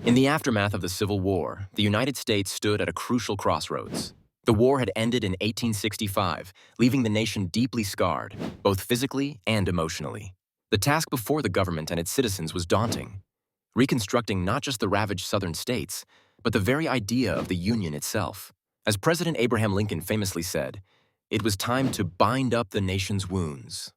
In the aftermath of the Civil War, the United States stood at a crucial crossroads. The war had ended in 1865, leaving the nation deeply scarred, both physically and emotionally. The task before the government and its citizens was daunting, reconstructing not just the ravaged southern states, but the very idea of the Union itself. As President Abraham Lincoln famously said, "It was time to bind up the nation's wounds."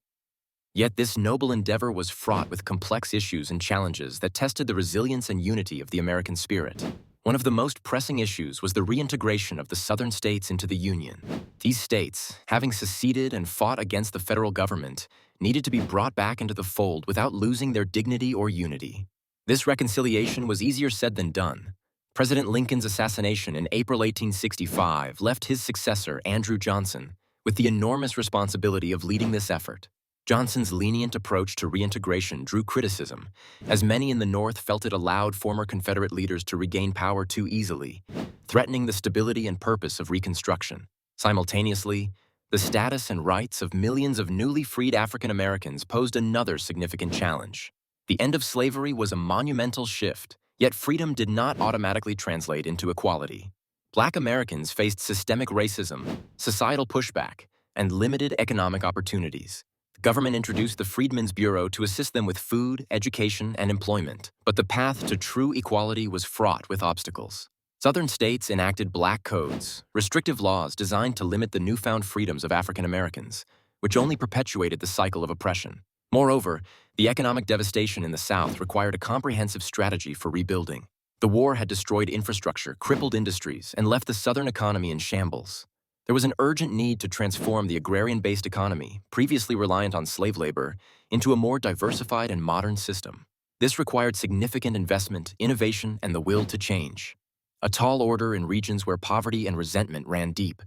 Yet this noble endeavor was fraught with complex issues and challenges that tested the resilience and unity of the American spirit. One of the most pressing issues was the reintegration of the southern states into the Union. These states, having seceded and fought against the federal government, needed to be brought back into the fold without losing their dignity or unity. This reconciliation was easier said than done. President Lincoln's assassination in April 1865 left his successor, Andrew Johnson, with the enormous responsibility of leading this effort. Johnson's lenient approach to reintegration drew criticism, as many in the North felt it allowed former Confederate leaders to regain power too easily, threatening the stability and purpose of Reconstruction. Simultaneously, the status and rights of millions of newly freed African Americans posed another significant challenge. The end of slavery was a monumental shift, yet freedom did not automatically translate into equality. Black Americans faced systemic racism, societal pushback, and limited economic opportunities. The government introduced the Freedmen's Bureau to assist them with food, education, and employment, but the path to true equality was fraught with obstacles. Southern states enacted black codes, restrictive laws designed to limit the newfound freedoms of African Americans, which only perpetuated the cycle of oppression. Moreover, the economic devastation in the South required a comprehensive strategy for rebuilding. The war had destroyed infrastructure, crippled industries, and left the Southern economy in shambles. There was an urgent need to transform the agrarian-based economy, previously reliant on slave labor, into a more diversified and modern system. This required significant investment, innovation, and the will to change. A tall order in regions where poverty and resentment ran deep.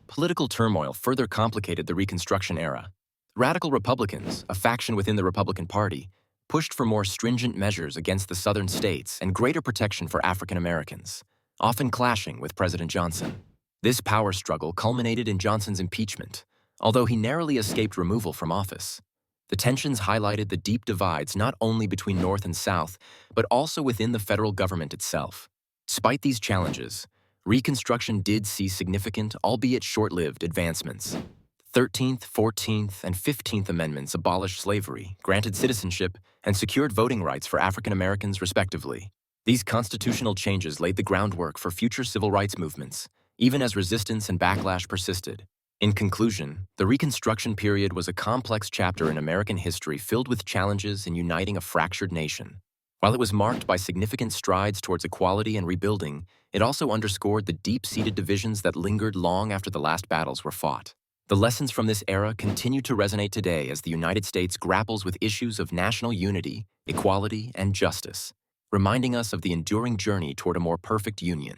Political turmoil further complicated the Reconstruction era. Radical Republicans, a faction within the Republican Party, pushed for more stringent measures against the southern states and greater protection for African Americans, often clashing with President Johnson. This power struggle culminated in Johnson's impeachment, although he narrowly escaped removal from office. The tensions highlighted the deep divides not only between North and South, but also within the federal government itself. Despite these challenges, Reconstruction did see significant, albeit short-lived, advancements. The 13th, 14th, and 15th Amendments abolished slavery, granted citizenship, and secured voting rights for African Americans respectively. These constitutional changes laid the groundwork for future civil rights movements, even as resistance and backlash persisted. In conclusion, the Reconstruction period was a complex chapter in American history filled with challenges in uniting a fractured nation. While it was marked by significant strides towards equality and rebuilding, it also underscored the deep-seated divisions that lingered long after the last battles were fought. The lessons from this era continue to resonate today as the United States grapples with issues of national unity, equality, and justice, reminding us of the enduring journey toward a more perfect union.